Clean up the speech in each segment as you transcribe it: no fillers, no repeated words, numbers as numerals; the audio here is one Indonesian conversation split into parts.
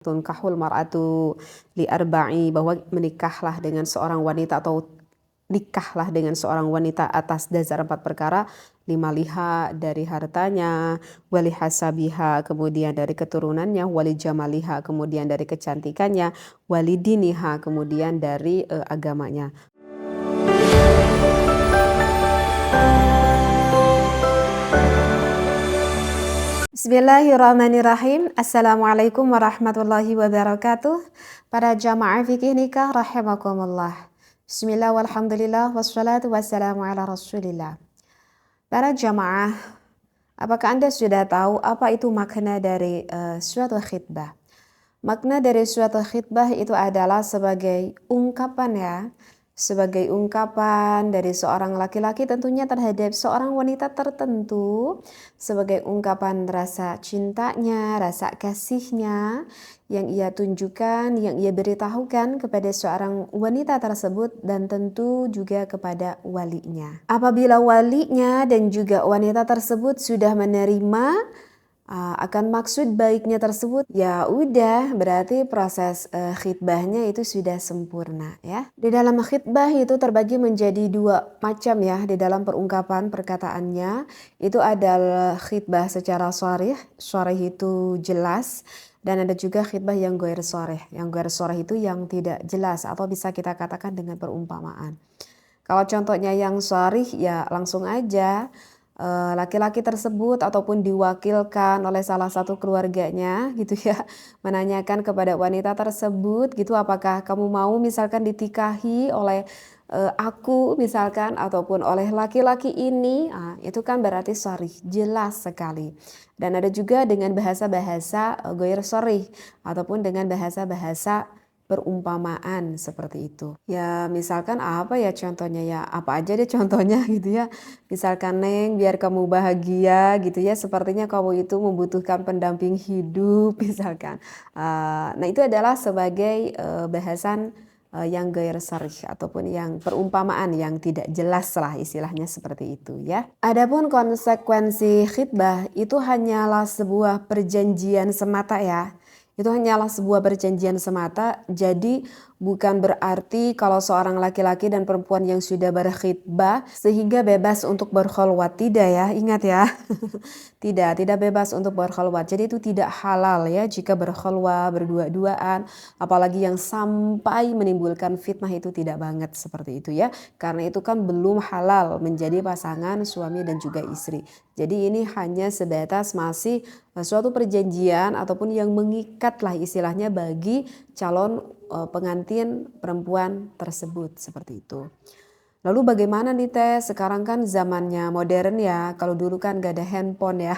tunkahul mar'atu li arba'i, bahwa menikahlah dengan seorang wanita atau nikahlah dengan seorang wanita atas dasar 4 perkara: limaliha, dari hartanya, wali hasabiha, kemudian dari keturunannya, wali jamaliha, kemudian dari kecantikannya, wali diniha, kemudian dari agamanya. Bismillahirrahmanirrahim. Assalamualaikum warahmatullahi wabarakatuh. Para jamaah fikih nikah rahimakumullah. Bismillah walhamdulillah wassalatu wassalamu ala rasulillah. Para jamaah, apakah Anda sudah tahu apa itu makna dari suatu khitbah? Makna dari suatu khitbah itu adalah sebagai ungkapan sebagai ungkapan dari seorang laki-laki tentunya terhadap seorang wanita tertentu, sebagai ungkapan rasa cintanya, rasa kasihnya yang ia tunjukkan, yang ia beritahukan kepada seorang wanita tersebut, dan tentu juga kepada walinya. Apabila walinya dan juga wanita tersebut sudah menerima akan maksud baiknya tersebut, ya udah, berarti proses khitbahnya itu sudah sempurna ya. Di dalam khitbah itu terbagi menjadi 2 macam ya, di dalam perungkapan perkataannya. Itu adalah khitbah secara sharih itu jelas, dan ada juga khitbah yang ghair sharih. Yang ghair sharih itu yang tidak jelas atau bisa kita katakan dengan perumpamaan. Kalau contohnya yang sharih ya langsung aja laki-laki tersebut ataupun diwakilkan oleh salah satu keluarganya gitu ya, menanyakan kepada wanita tersebut gitu, apakah kamu mau misalkan ditikahi oleh aku misalkan, ataupun oleh laki-laki ini. Itu kan berarti sharih, jelas sekali. Dan ada juga dengan bahasa-bahasa ghair sharih ataupun dengan bahasa-bahasa perumpamaan seperti itu. Ya misalkan apa ya contohnya ya, apa aja deh contohnya gitu ya. Misalkan, Neng, biar kamu bahagia gitu ya, sepertinya kamu itu membutuhkan pendamping hidup misalkan. Nah itu adalah sebagai bahasan yang ghair sharih ataupun yang perumpamaan yang tidak jelas lah, istilahnya seperti itu ya. Adapun konsekuensi khitbah itu hanyalah sebuah perjanjian semata ya. Itu hanyalah sebuah perjanjian semata, jadi bukan berarti kalau seorang laki-laki dan perempuan yang sudah berkhitbah sehingga bebas untuk berkholwat, tidak ya, ingat ya. Tidak bebas untuk berkholwat. Jadi itu tidak halal ya jika berkholwat, berdua-duaan, apalagi yang sampai menimbulkan fitnah, itu tidak banget seperti itu ya. Karena itu kan belum halal menjadi pasangan suami dan juga istri. Jadi ini hanya sebatas masih suatu perjanjian ataupun yang mengikat lah istilahnya bagi calon pengantin perempuan tersebut, seperti itu. Lalu bagaimana nih Teh? Sekarang kan zamannya modern ya. Kalau dulu kan gak ada handphone ya.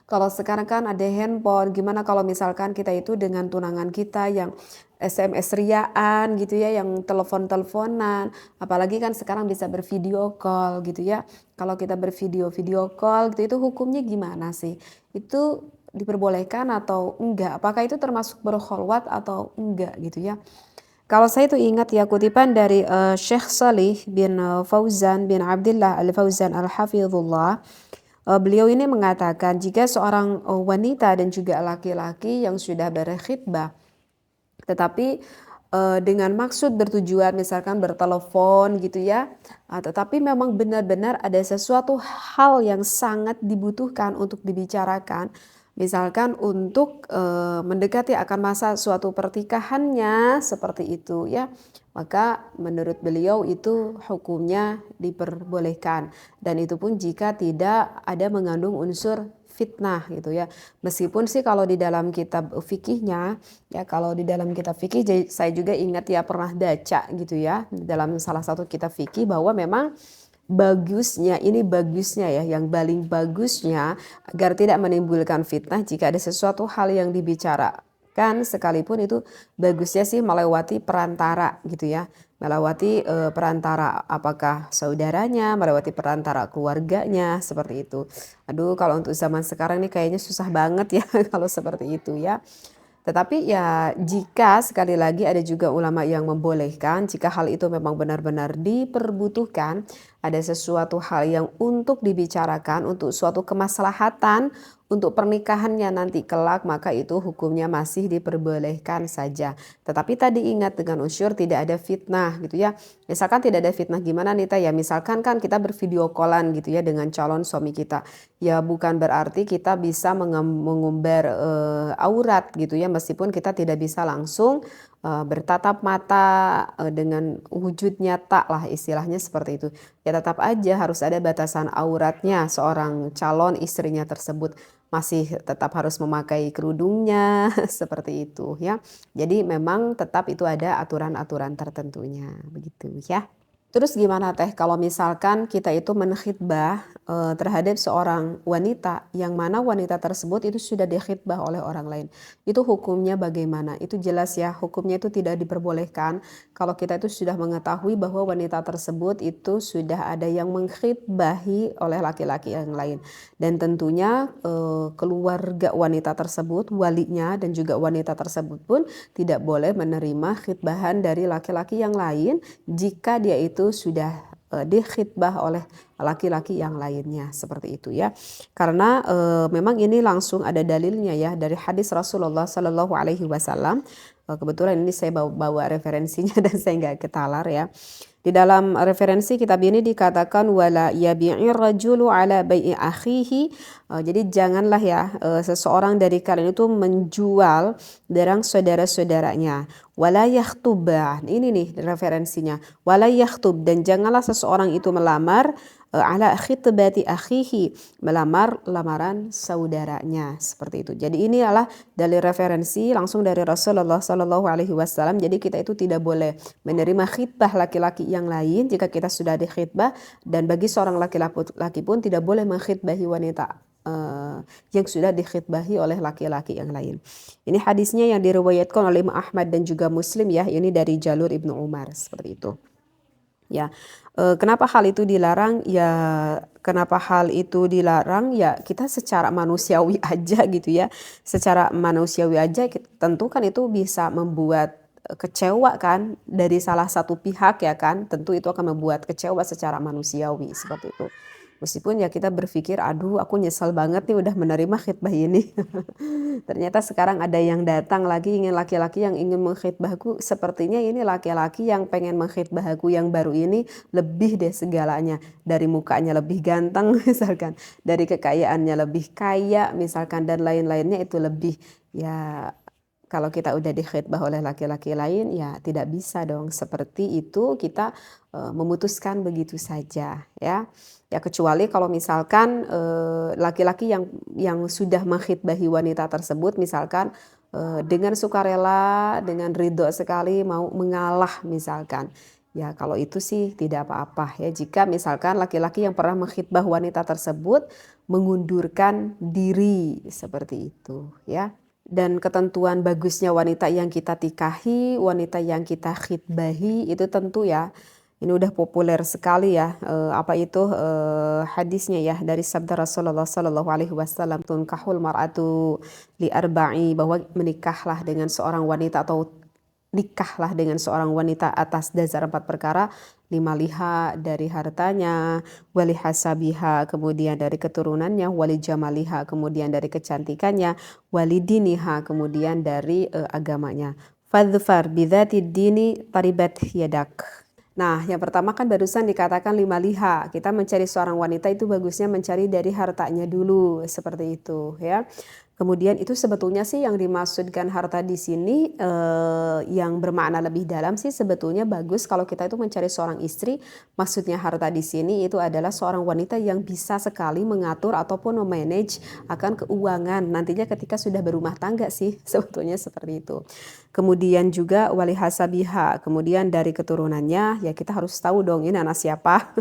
Kalau sekarang kan ada handphone. Gimana kalau misalkan kita itu dengan tunangan kita yang SMS riaan gitu ya, yang telepon-teleponan. Apalagi kan sekarang bisa bervideo call gitu ya. Kalau kita video call gitu, itu hukumnya gimana sih? Itu diperbolehkan atau enggak? Apakah itu termasuk berkholwat atau enggak gitu ya? Kalau saya itu ingat ya kutipan dari Syekh Salih bin Fauzan bin Abdullah Al-Fauzan Al-Hafizullah. Beliau ini mengatakan jika seorang wanita dan juga laki-laki yang sudah berkhitbah tetapi dengan maksud bertujuan misalkan bertelepon gitu ya, tetapi memang benar-benar ada sesuatu hal yang sangat dibutuhkan untuk dibicarakan, misalkan untuk mendekati akan masa suatu pertikahannya seperti itu ya, maka menurut beliau itu hukumnya diperbolehkan, dan itu pun jika tidak ada mengandung unsur fitnah gitu ya. Meskipun sih kalau di dalam kitab fikihnya ya, kalau di dalam kitab fikih saya juga ingat ya pernah baca gitu ya, dalam salah satu kitab fikih, bahwa memang bagusnya ya, yang paling bagusnya agar tidak menimbulkan fitnah, jika ada sesuatu hal yang dibicarakan sekalipun itu bagusnya sih melewati perantara gitu ya, melewati perantara apakah saudaranya, melewati perantara keluarganya, seperti itu. Aduh, kalau untuk zaman sekarang nih kayaknya susah banget ya kalau seperti itu ya. Tetapi ya jika sekali lagi ada juga ulama yang membolehkan, jika hal itu memang benar-benar diperbutuhkan, ada sesuatu hal yang untuk dibicarakan, untuk suatu kemaslahatan, untuk pernikahannya nanti kelak, maka itu hukumnya masih diperbolehkan saja. Tetapi tadi ingat dengan usyur tidak ada fitnah gitu ya. Misalkan tidak ada fitnah gimana Nita ya, misalkan kan kita bervideo callan gitu ya dengan calon suami kita. Ya bukan berarti kita bisa mengumbar aurat gitu ya, meskipun kita tidak bisa langsung bertatap mata dengan wujud nyata lah istilahnya seperti itu. Ya tetap aja harus ada batasan auratnya, seorang calon istrinya tersebut masih tetap harus memakai kerudungnya seperti itu ya. Jadi memang tetap itu ada aturan-aturan tertentunya begitu ya. Terus gimana Teh kalau misalkan kita itu menkhitbah terhadap seorang wanita yang mana wanita tersebut itu sudah dikhitbah oleh orang lain. Itu hukumnya bagaimana? Itu jelas ya, hukumnya itu tidak diperbolehkan kalau kita itu sudah mengetahui bahwa wanita tersebut itu sudah ada yang mengkhitbahi oleh laki-laki yang lain. Dan tentunya keluarga wanita tersebut, walinya dan juga wanita tersebut pun tidak boleh menerima khitbahan dari laki-laki yang lain jika dia itu sudah dikhitbah oleh laki-laki yang lainnya seperti itu ya. Karena memang ini langsung ada dalilnya ya dari hadis Rasulullah Shallallahu Alaihi Wasallam. Kebetulan ini saya bawa referensinya dan saya nggak ketalar ya. Di dalam referensi kitab ini dikatakan wala yabi'ir rajulu ala bai'i akhihi. Jadi janganlah ya seseorang dari kalian itu menjual barang saudara-saudaranya. Wala yakhtubah. Ini nih referensinya. Wala yakhtub, dan janganlah seseorang itu melamar ala khitbati akhihi, melamar lamaran saudaranya seperti itu. Jadi ini adalah dari referensi langsung dari Rasulullah Shallallahu Alaihi Wasallam. Jadi kita itu tidak boleh menerima khitbah laki-laki yang lain jika kita sudah dikhitbah, dan bagi seorang laki-laki pun tidak boleh mengkhitbahi wanita yang sudah dikhitbahi oleh laki-laki yang lain. Ini hadisnya yang diriwayatkan oleh Imam Ahmad dan juga Muslim ya. Ini dari jalur Ibnu Umar seperti itu. Ya, kenapa hal itu dilarang? Ya, kenapa hal itu dilarang? Ya, kita secara manusiawi aja gitu ya. Secara manusiawi aja tentu kan itu bisa membuat kecewa kan dari salah satu pihak ya kan. Tentu itu akan membuat kecewa secara manusiawi seperti itu. Meskipun ya kita berpikir, aduh aku nyesel banget nih udah menerima khitbah ini. Ternyata sekarang ada yang datang lagi ingin laki-laki yang ingin mengkhitbahku. Sepertinya ini laki-laki yang pengen mengkhitbahku yang baru ini lebih deh segalanya. Dari mukanya lebih ganteng misalkan. Dari kekayaannya lebih kaya misalkan dan lain-lainnya itu lebih ya. Kalau kita udah dikhitbah oleh laki-laki lain ya tidak bisa dong seperti itu kita memutuskan begitu saja ya. Ya kecuali kalau misalkan laki-laki yang sudah mengkhitbahi wanita tersebut misalkan dengan sukarela, dengan ridho sekali mau mengalah misalkan. Ya kalau itu sih tidak apa-apa ya jika misalkan laki-laki yang pernah mengkhitbah wanita tersebut mengundurkan diri seperti itu ya. Dan ketentuan bagusnya wanita yang kita tikahi, wanita yang kita khitbahi itu tentu ya. Ini udah populer sekali ya. Apa itu hadisnya ya dari sabda Rasulullah Sallallahu Alaihi Wasallam, tunkahul mar'atu li arba'i, bahwa menikahlah dengan seorang wanita atau nikahlah dengan seorang wanita atas dasar 4 perkara. 5 liha dari hartanya, wali hasabiha kemudian dari keturunannya, wali jamaliha kemudian dari kecantikannya, wali diniha kemudian dari agamanya. Fadhfar bidzati dini taribat yadak. Nah, yang pertama kan barusan dikatakan 5 liha. Kita mencari seorang wanita itu bagusnya mencari dari hartanya dulu, seperti itu ya. Kemudian itu sebetulnya sih yang dimaksudkan harta di sini yang bermakna lebih dalam sih sebetulnya bagus kalau kita itu mencari seorang istri. Maksudnya harta di sini itu adalah seorang wanita yang bisa sekali mengatur ataupun memanage akan keuangan nantinya ketika sudah berumah tangga sih sebetulnya seperti itu. Kemudian juga wali hasabiha, kemudian dari keturunannya ya kita harus tahu dong ini anak siapa,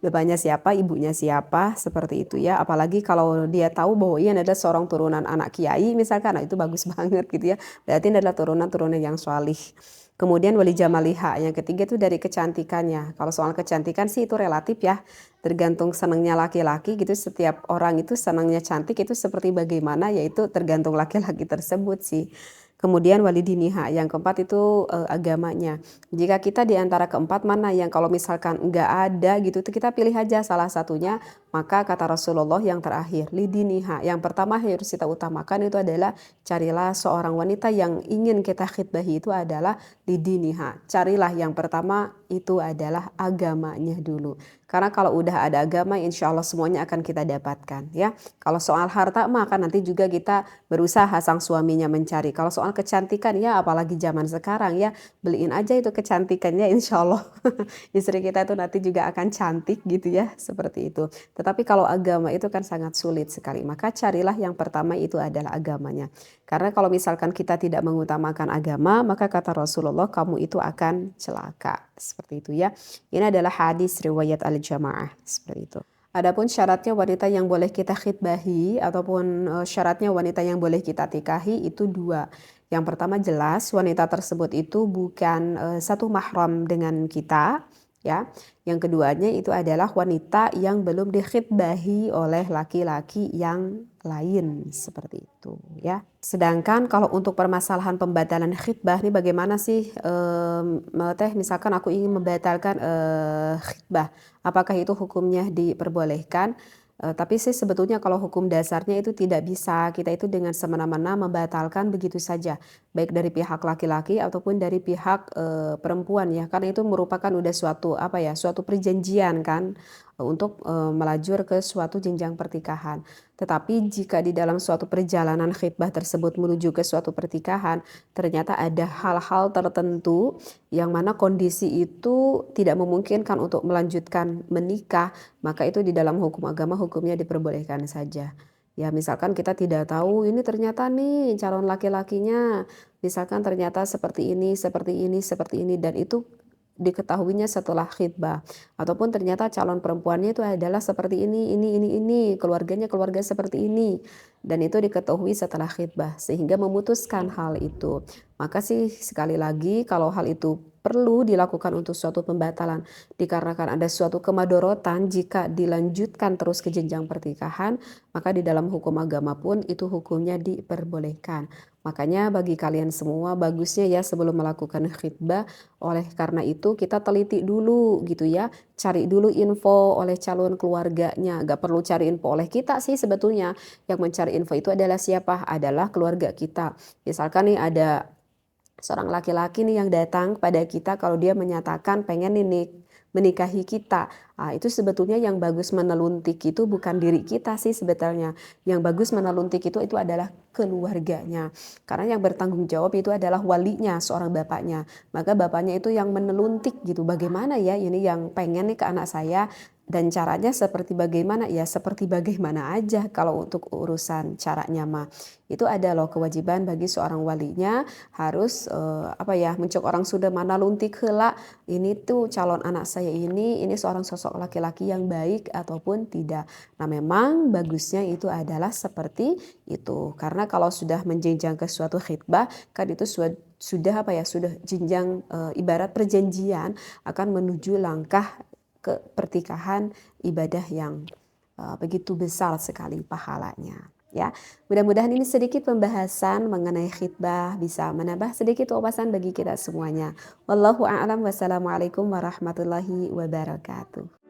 bapaknya siapa, ibunya siapa, seperti itu ya. Apalagi kalau dia tahu bahwa ia adalah seorang turunan anak kiai misalkan, nah itu bagus banget gitu ya. Berarti ini adalah turunan-turunan yang salih. Kemudian wali jamaliha, yang ketiga itu dari kecantikannya. Kalau soal kecantikan sih itu relatif ya, tergantung senangnya laki-laki gitu. Setiap orang itu senangnya cantik itu seperti bagaimana, yaitu tergantung laki-laki tersebut sih. Kemudian walidiniha, yang keempat itu agamanya. Jika kita di antara keempat mana yang kalau misalkan enggak ada gitu, itu kita pilih aja salah satunya. Maka kata Rasulullah yang terakhir, lidiniha. Yang pertama harus kita utamakan itu adalah carilah seorang wanita yang ingin kita khidbahi itu adalah lidiniha. Carilah yang pertama itu adalah agamanya dulu. Karena kalau udah ada agama, insya Allah semuanya akan kita dapatkan ya. Kalau soal harta maka nanti juga kita berusaha sang suaminya mencari. Kalau soal kecantikan ya apalagi zaman sekarang ya, beliin aja itu kecantikannya, insya Allah istri kita itu nanti juga akan cantik gitu ya, seperti itu. Tetapi kalau agama itu kan sangat sulit sekali. Maka carilah yang pertama itu adalah agamanya. Karena kalau misalkan kita tidak mengutamakan agama, maka kata Rasulullah kamu itu akan celaka. Seperti itu ya. Ini adalah hadis riwayat al-jamaah, seperti itu. Adapun syaratnya wanita yang boleh kita khidbahi ataupun syaratnya wanita yang boleh kita nikahi itu dua. Yang pertama jelas wanita tersebut itu bukan satu mahram dengan kita, ya. Yang keduanya itu adalah wanita yang belum dikhidbahi oleh laki-laki yang lain, seperti itu ya. Sedangkan kalau untuk permasalahan pembatalan khidbah ini bagaimana sih Teh, misalkan aku ingin membatalkan khidbah, apakah itu hukumnya diperbolehkan? Tapi sih sebetulnya kalau hukum dasarnya itu tidak bisa kita itu dengan semena-mena membatalkan begitu saja, baik dari pihak laki-laki ataupun dari pihak perempuan ya, karena itu merupakan udah suatu apa ya, suatu perjanjian kan untuk melajur ke suatu jenjang pertikahan. Tetapi jika di dalam suatu perjalanan khidbah tersebut menuju ke suatu pertikahan, ternyata ada hal-hal tertentu yang mana kondisi itu tidak memungkinkan untuk melanjutkan menikah, maka itu di dalam hukum agama hukumnya diperbolehkan saja. Ya misalkan kita tidak tahu ini ternyata nih calon laki-lakinya, misalkan ternyata seperti ini, seperti ini, seperti ini, dan itu diketahuinya setelah khidbah, ataupun ternyata calon perempuannya itu adalah seperti ini, keluarganya keluarga seperti ini, dan itu diketahui setelah khidbah sehingga memutuskan hal itu. Maka sih sekali lagi kalau hal itu perlu dilakukan untuk suatu pembatalan dikarenakan ada suatu kemadorotan jika dilanjutkan terus ke jenjang pertikahan, maka di dalam hukum agama pun itu hukumnya diperbolehkan. Makanya bagi kalian semua bagusnya ya sebelum melakukan khidbah, oleh karena itu kita teliti dulu gitu ya, cari dulu info oleh calon keluarganya. Gak perlu cari info oleh kita sih sebetulnya, yang mencari info itu adalah siapa? Adalah keluarga kita. Misalkan nih ada seorang laki-laki nih yang datang pada kita kalau dia menyatakan pengen ini menikahi kita. Itu sebetulnya yang bagus meneluntik itu bukan diri kita sih sebetulnya. Yang bagus meneluntik itu adalah keluarganya. Karena yang bertanggung jawab itu adalah walinya, seorang bapaknya. Maka bapaknya itu yang meneluntik gitu. Bagaimana ya ini yang pengen nih ke anak saya, dan caranya seperti bagaimana? Ya seperti bagaimana aja kalau untuk urusan caranya mah. Itu ada loh kewajiban bagi seorang walinya harus apa ya, mencok orang sudah mana luntik heula ini tuh calon anak saya ini seorang sosok laki-laki yang baik ataupun tidak. Nah memang bagusnya itu adalah seperti itu. Karena kalau sudah menjenjang ke suatu khidbah kan itu sudah apa ya, sudah jenjang ibarat perjanjian akan menuju langkah ke pertikahan, ibadah yang begitu besar sekali pahalanya. Ya, mudah-mudahan ini sedikit pembahasan mengenai khidbah bisa menambah sedikit wawasan bagi kita semuanya. Wallahu a'lam, wassalamualaikum warahmatullahi wabarakatuh.